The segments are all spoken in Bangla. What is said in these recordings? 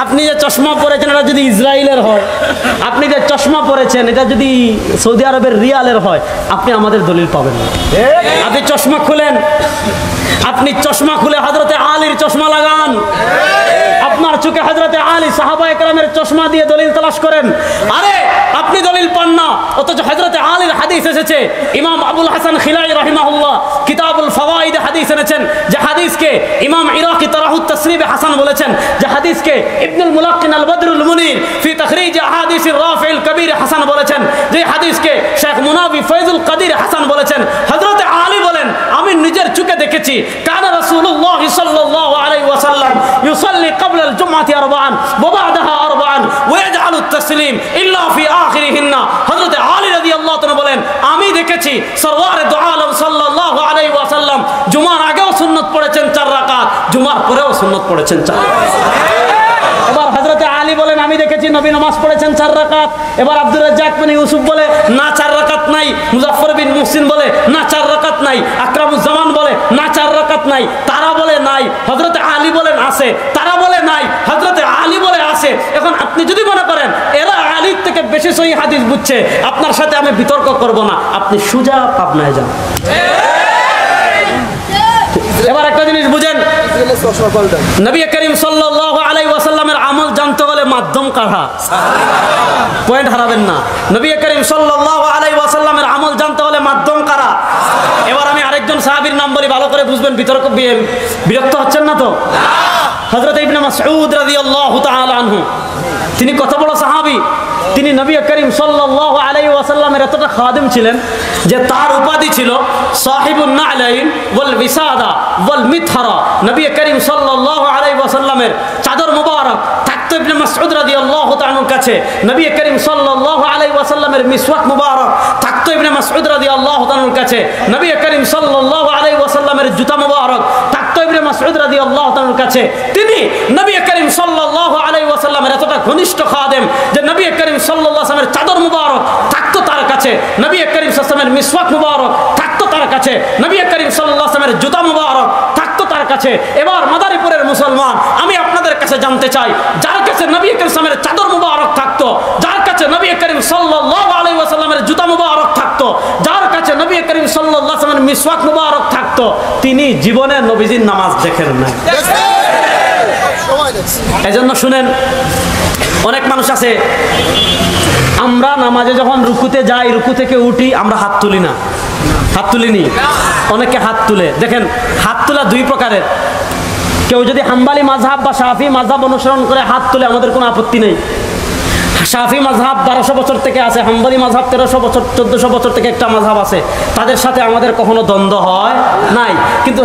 আপনি যে চশমা পরেছেন এটা যদি ইসরায়েলের হয়, আপনি যে চশমা পরেছেন এটা যদি সৌদি আরবের রিয়ালের হয়, আপনি আমাদের দলিল পাবেন না। আপনি চশমা খুলেন, আপনি চশমা খুলে হযরতে আলীর চশমা লাগান, আপনার চোখে হযরতে আলী সাহাবায়ে কেরামের চশমা দিয়ে দলিল তালাশ করেন। আরে আপনি দলিল পান না, অথচ হযরতে আলীর হাদিস এসেছে। ইমাম আবুল হাসান খিলাই রাহিমাহুল্লাহ কিতাবুল ফাওয়াইদ হাদিস এনেছেন, যে হাদিসকে ইমাম ইরাকি তারাহুত তাসরিবে হাসান বলেছেন, যে হাদিসকে ইবনুল মুলাক্কিন আল বদরুল মুনির ফি তাখরিজ আহাদিসির রাফিউল কবির হাসান বলেছেন, যে হাদিসকে শেখ মুনাবি ফয়জুল কাদির হাসান বলেছেন। হযরতে আলী বলেন, আমি নিজের চোখে দেখেছি, কানা রাসূলুল্লাহ সাল্লাল্লাহু আলাইহি ওয়াসাল্লাম ইউসাল্লি ক্বাবলা আল জুমআতি আরবাআন ওয়া বা'দাহা আরবাআন ওয়া ইয়াজআলু আত-তাসলিম ইল্লা ফি আখিরিহিন্না। হযরতে আলী রাদিয়াল্লাহু তাআলা বলেন, আমি দেখেছি সরওয়ারে দু আলম সাল্লাল্লাহু আলাইহি ওয়াসাল্লাম জুমার আগেও সুন্নাত পড়েছেন 4 রাকাত, জুমার পরেও সুন্নাত পড়েছেন 4 রাকাত। এবার হযরতে আলী বলেন, আমি দেখেছি নবী নামাজ পড়েছেন 4 রাকাত। এবার আব্দুর রাজ্জাক বিন ইউসুফ বলে, না 4 রাকাত নাই। মুজাফফর বিন মুহসিন বলে, না 4 রাকাত নাই। আকরামুজ্জামান বলে, না 4 রাকাত নাই। তারা বলে নাই, হযরতে আলী বলেন আছে। তারা বলে নাই, হযরতে আলী বলে আছে। এখন আপনি যদি মনে করেন এরা আলীর থেকে বেশি সহিহ হাদিস বুঝছে, আপনার সাথে আমি বিতর্ক করব না, আপনি সোজা পাবনায় যান। এবার একটা জিনিস বুঝেন, নবী করিম সাল্লাল্লাহু আলাইহি ওয়াসাল্লামের আমল জানতে হলে মাধ্যম কারা, পয়েন্ট হারাবেন না। নবী করিম সাল্লাল্লাহু আলাইহি ওয়াসাল্লামের আমল জানতে হলে মাধ্যম কারা। এবার আমি আরেকজন সাহাবীর নাম বলি, ভালো করে বুঝবেন, বিরক্ত হচ্ছেন না তো? হযরত ইবনে মাসউদ রাদিয়াল্লাহু তাআলা আনহু, তিনি কত বড় সাহাবী। তিনি নবী করিম সাল্লাল্লাহু আলাইহি ওয়াসাল্লামের এতটা খাদিম ছিলেন যে তার উপাধি ছিল সাহিবুন নালাইন ওয়াল বিসাদা ওয়াল মিতহারা। নবী করিম সাল্লাল্লাহু আলাইহি ওয়াসাল্লামের চাদর মুবারক থাকতো ইবনে মাসউদ রাদিয়াল্লাহু তাআলার কাছে। নবী করিম সাল্লাল্লাহু আলাইহি ওয়াসাল্লামের মিসওয়াক মুবারক থাকতো ইবনে মাসউদ রাদিয়াল্লাহু তাআলার কাছে। নবী করিম সাল্লাল্লাহু আলাইহি ওয়াসাল্লামের জুতা মুবারক থাকতো ইবনে মাসউদ রাদিয়াল্লাহু তাআলার কাছে। তিনি নবী করিম সাল্লাল্লাহু আলাইহি ওয়াসাল্লামের এতটা ঘনিষ্ঠ খাদেম যে নবী করিম সাল্লাল্লাহু আলাইহি ওয়াসাল্লামের চাদর মুবারক থাকতো তার কাছে। নবী করিম সাল্লাল্লাহু আলাইহি ওয়াসাল্লামের মিসওয়াক মুবারক থাকতো তার কাছে। নবী করিম সাল্লাল্লাহু আলাইহি ওয়াসাল্লামের জুতা মুবারক থাকতো তার কাছে। এবার মাদারীপুরের মুসলমান, আমি আপনাদের কাছে জানতে চাই, যার কাছে নবী করিম সাল্লাল্লাহু আলাইহি ওয়াসাল্লামের চাদর মুবারক থাকতো, যার কাছে নবী করিম সাল্লাল্লাহু আলাইহি ওয়াসাল্লামের জুতা মুবারক থাকতো, যার কাছে নবী করিম সাল্লাল্লাহু আলাইহি ওয়াসাল্লামের মিসওয়াক মুবারক থাকতো, তিনি জীবনে নবীজির নামাজ দেখেন না। এজন্য শুনেন, অনেক মানুষ আছে, আমরা নামাজে যখন রুকুতে যাই, রুকু থেকে উঠি, আমরা হাত তুলি না, হাত তুলিনি। অনেকে হাত তুলে। দেখেন, হাত তোলা 2 প্রকারের। কেউ যদি হাম্বালি মাযহাব বা শাফি মাযহাব অনুসরণ করে হাত তুলে, আমাদের কোনো আপত্তি নেই। শাফি মাযহাব 1200 বছর থেকে আছে, হাম্বলি মাযহাব 1300 বছর 1400 বছর থেকে একটা মাযহাব আছে, তাদের সাথে আমাদের কখনো দ্বন্দ্ব হয় নাই। কিন্তু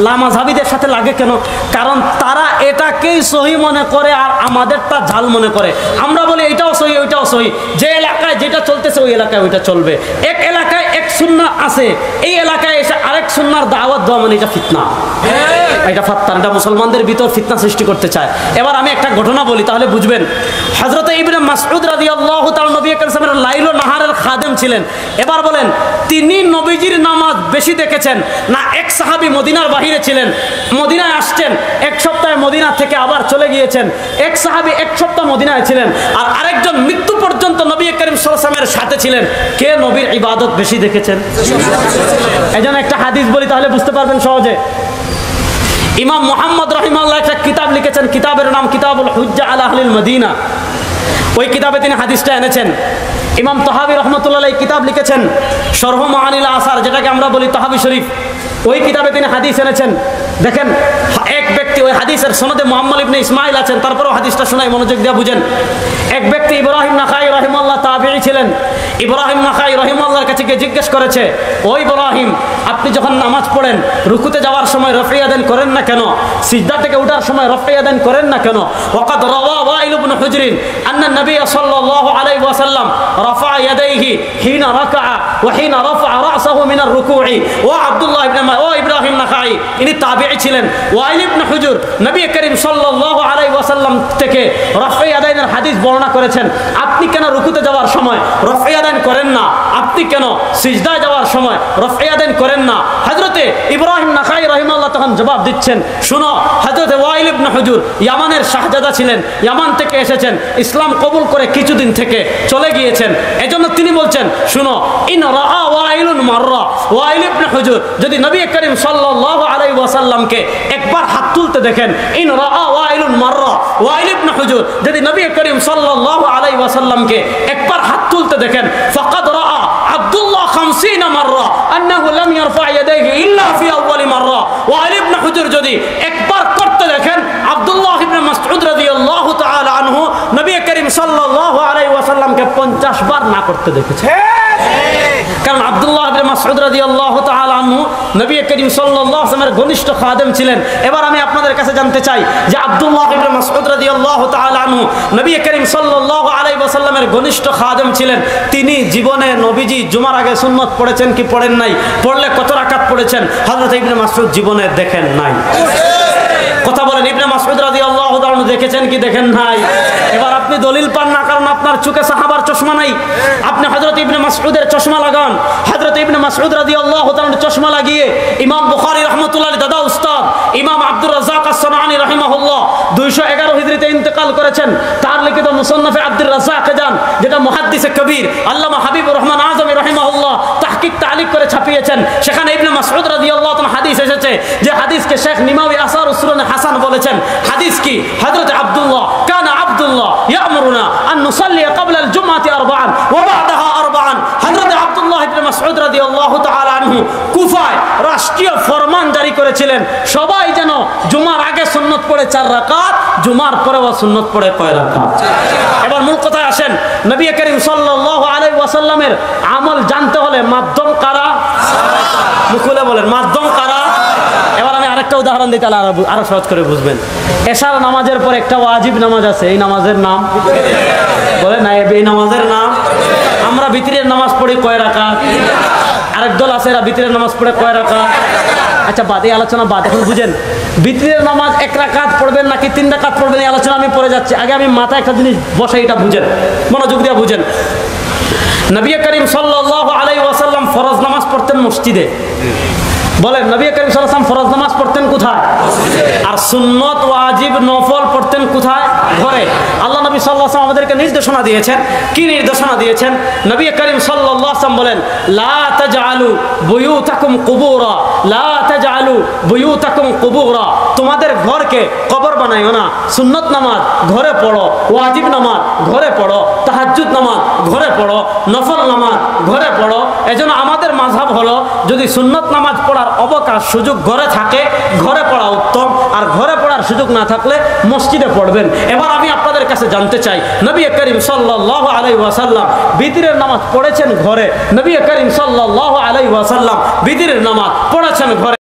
লামাযহাবীদের সাথে লাগে কেন? কারণ তারা এটাকেই সহি মনে করে আর আমাদেরটা জাল মনে করে। আমরা বলি এটাও সহি ওইটাও সহি, যে এলাকায় যেটা চলতেছে ওই এলাকায় ওইটা চলবে। এক এলাকায় এক সুন্নাহ আছে, এই এলাকায় এসে আরেক সুন্নাহর দাওয়াত দেওয়া মানে এটা ফিতনা, এটা ফাত্তান, এটা মুসলমানদের ভিতর ফিতনা সৃষ্টি করতে চায়। এবার আমি একটা ঘটনা বলি, তাহলে বুঝবেন। হযরত ইবনে মাসউদ রাদিয়াল্লাহু তাআলা নবী করিম সাল্লাল্লাহু আলাইহি ওয়াসাল্লামের লাইল ও নাহারের খাদেম ছিলেন। এবার বলেন, তিনি নবীজির নামাজ বেশি দেখেছেন না এক সাহাবী মদিনার বাহিরে ছিলেন, মদিনায় আসছেন, 1 সপ্তাহে মদিনা থেকে আবার চলে গিয়েছেন। এক সাহাবী 1 সপ্তাহ মদিনায় ছিলেন, আর আরেকজন মৃত্যু পর্যন্ত নবী করিম সাল্লাল্লাহু আলাইহি ওয়াসাল্লামের সাথে ছিলেন। কে নবীর ইবাদত বেশি দেখেছেন? এজন্য একটা হাদিস বলি, তাহলে বুঝতে পারবেন সহজে। ইমাম মুহাম্মদ রাহিমাহুল্লাহ একটা কিতাব লিখেছেন, কিতাবের নাম কিতাবুল হুজ্জাহ আলা আহলিল মদিনা। ওই কিতাবে তিনি হাদিসটা এনেছেন। ইমাম তাহাবী রাহমাতুল্লাহ আলাইহি কিতাব লিখেছেন শরহ মাআনিল আসার, যেটাকে আমরা বলি তাহাবী শরীফ। ওই কিতাবে তিনি হাদিস এনেছেন। দেখেন, এক ব্যক্তি, ওই হাদিসের সনদে মুহাম্মদ ইবনে ইসমাঈল আছেন, তারপরেও হাদিসটা শোনাই, মনোযোগ দিয়ে বুঝেন। এক ব্যক্তি ইব্রাহিম নাখাই রাহিমাহুল্লাহ তাবিঈ ছিলেন। ইব্রাহিম নাখাই রাহিমাহুল্লাহর কাছে গিয়ে জিজ্ঞেস করেছে, ও ইব্রাহিম, আপনি যখন নামাজ পড়েন, রুকুতে যাওয়ার সময় রফঈ আদান করেন না কেন? সিজদা থেকে ওঠার সময় রফঈ আদান করেন না কেন? ওয়াকাদ রাওয়া ওয়াইল ইবনে হুজরিন আন্না নবী সাল্লাল্লাহু আলাইহি ওয়াসাল্লাম রাফা ইয়াদাইহি হিনা রাকাআ ওয়া হিনা রাফা রাসাহু মিনার রুকুই। ও আব্দুল্লাহ ইবনে ও ইব্রাহিম নাখাই, ইনি তাবিঈ ছিলেন। ওয়াইল ইবনে হুজুর নবী করিম সাল্লাল্লাহু আলাইহি ওয়াসাল্লাম থেকে রাফা ইয়াদাইনের হাদিস বর্ণনা করেছেন। আপনি কেন রুকুতে যাওয়ার সময় রাফা ইয়াদাইন করেন না? আপনি কেন সিজদায় যাওয়ার সময় রাফা ইয়াদাইন করেন না? হযরতে ইব্রাহিম নাখাই রাহিমাহুল্লাহ তখন জবাব দিচ্ছেন, শুনো, হযরতে ওয়াইল ইবনে হুজুর ইয়ামানের শাহজাদা ছিলেন, ইয়ামান থেকে এসেছেন, ইসলাম কবুল করে কিছুদিন থেকে চলে গিয়েছেন। এজন্য তিনি বলছেন, শুনো, ইন রাআ ওয়াইলুন মাররা, ওয়াইল ইবনে হুজুর যদি নবী করিম সাল্লাল্লাহু আলাইহি ওয়াসাল্লামকে একবার হাত তুলতে দেখেন, ইন রাআ ওয়াইলুন মাররা, ওয়াইল ইবনে হুজুর যদি নবী করিম সাল্লাল্লাহু আলাইহি ওয়াসাল্লামকে একবার হাত তুলতে দেখেন, ফাকাদ রাআ আব্দুল্লাহ 50 মাররা আন্নাহু লাম ইয়ারফা ইয়াদাইহি ইল্লা ফি আউয়ালি মাররা। ওয়াইল ইবনে হুজুর যদি একবার করতে দেখেন, আব্দুল্লাহ ইবনে মাসউদ রাদিয়াল্লাহু তাআলা আনহু নবী করিম সাল্লাল্লাহু আলাইহি ওয়াসাল্লামকে 50 বার না করতে দেখেছেন। কারণ আব্দুল্লাহ ইবনে মাসউদ রাদিয়াল্লাহু তাআলা আনহু নবী করিম সাল্লাল্লাহু আলাইহি ওয়াসাল্লামের ঘনিষ্ঠ খাদেম ছিলেন। এবার আমি আপনাদের কাছে জানতে চাই যে আব্দুল্লাহ ইবনে মাসউদ রাদিয়াল্লাহু তাআলা আনহু নবী করিম সাল্লাল্লাহু আলাইহি ওয়াসাল্লামের ঘনিষ্ঠ খাদেম ছিলেন। তিনি জীবনে নবীজি জুমার আগে সুন্নত পড়েছেন কি পড়েন নাই? পড়লে কত রাকাত পড়েছেন? হযরত ইবনে মাসউদ জীবনে দেখেন নাই। কথা বলেন, ইবনে মাসউদ রাদিয়াল্লাহু তাআলা দেখেছেন কি দেখেন নাই? এবার আপনি দলিল পান না, কারণ আপনার চোখে সাহাবার চশমা নাই। আপনি হযরত ইবনে মাসউদের চশমা লাগান। হযরত ইবনে মাসউদ রাদিয়াল্লাহু তাআলা চশমা লাগিয়ে ইমাম বুখারী রাহমাতুল্লাহ আলাইহি দাদা উস্তাদ ইমাম আব্দুর রাজ্জাক আস-সানাআনী রাহিমাহুল্লাহ 211 হিজরিতে ইন্তেকাল করেছেন। তার লিখিত মুসান্নাফে আব্দুর রাজ্জাকে যান, যেটা মুহাদ্দিসে কবীর আল্লামা হাবিবুর রহমান আযমি রাহিমাহুল্লাহ তাহকিক তালিক করে ছাপিয়েছেন। সেখানে ইবনে মাসউদ রাদিয়াল্লাহু তাআলা হাদিস এসেছে, যে হাদিসকে শেখ নিমাওয়ী আসার উসরুনে হাসান বলেছেন। হাদিস কি? হযরত আব্দুল্লাহ কানা আব্দুল্লাহ ইয়ামুরুনা আন নুসাল্লি ক্বাবলা আল জুমআতি আরবাআন ওয়া বা'দাহা আরবাআন। হযরত আব্দুল্লাহ ইবনে মাসউদ রাদিয়াল্লাহু তাআলা আনহু কুফায় রাষ্ট্রীয় ফরমান জারি করেছিলেন, সবাই যেন জুমার আগে সুন্নত পড়ে 4 রাকাত, জুমার পরেও সুন্নত পড়ে কয় রাকাত? এবার মূল কথায় আসেন। নবী করিম সাল্লাল্লাহু আলাইহি ওয়াসাল্লামের আমল জানতে হলে মাধ্যম কারা? মুখলে বলেন, মাধ্যম কারা? এবার আমি আরেকটা উদাহরণ দিই, তাহলে আরো সহজ করে বুঝবেন। এশার নামাজের পর একটা ওয়াজিব নামাজ আছে, এই নামাজের নাম বলে না, এই নামাজের নাম। আমরা ভিতরের নামাজ পড়ি কয় রাকাত? আরেক দল আছে এরা ভিতরের নামাজ পড়ে কয় রাকাত? আচ্ছা বাদ, এই আলোচনা বাদ। এখন বুঝেন, ভিতরের নামাজ 1 রাকাত পড়বেন নাকি 3 রাকাত পড়বেন, এই আলোচনা আমি পড়ে যাচ্ছি। আগে আমি মাথায় একটা জিনিস বসে, এটা বুঝেন, মনোযোগ দিয়ে বুঝেন। নবী করিম সাল্লাল্লাহু আলাইহি ওয়াসাল্লাম ফরজ নামাজ পড়তেন মসজিদে। বলেন, নবী করিম সাল্লাল্লাহু আলাইহি ওয়াসাল্লাম ফরজ নামাজ পড়তেন কোথায়? আর সুন্নত ওয়াজিব নফল পড়তেন কোথায়? ঘরে। আল্লাহ নবী সাল্লাল্লাহু আলাইহি ওয়াসাল্লাম আমাদেরকে নির্দেশনা দিয়েছেন। কি নির্দেশনা দিয়েছেন? নবী করিম সাল্লাল্লাহু আলাইহি ওয়াসাল্লাম বলেন, লা তাজআলু বুয়ুতাকুম কুবুরা, লা তাজআলু বুয়ুতাকুম কুবুরা। তোমাদের ঘরকে কবর বানাইও না। সুন্নত নামাজ ঘরে পড়ো, ওয়াজিব নামাজ ঘরে পড়ো, তাহাজ্জুদ নামাজ ঘরে পড়ো, নফল নামাজ ঘরে পড়ো। এজন্য আমাদের মাযহাব হলো, যদি সুন্নত নামাজ পড়ার অবকাশ সুযোগ ঘরে থাকে, ঘরে পড়া উত্তম, আর ঘরে পড়ার সুযোগ না থাকলে মসজিদে পড়বেন। এবার আমি আপনাদের কাছে জানতে চাই, নবী করিম সাল্লাল্লাহু আলাইহি ওয়াসাল্লাম বিতরের নামাজ পড়েছেন ঘরে। নবী করিম সাল্লাল্লাহু আলাইহি ওয়াসাল্লাম বিতরের নামাজ পড়েছেন ঘরে।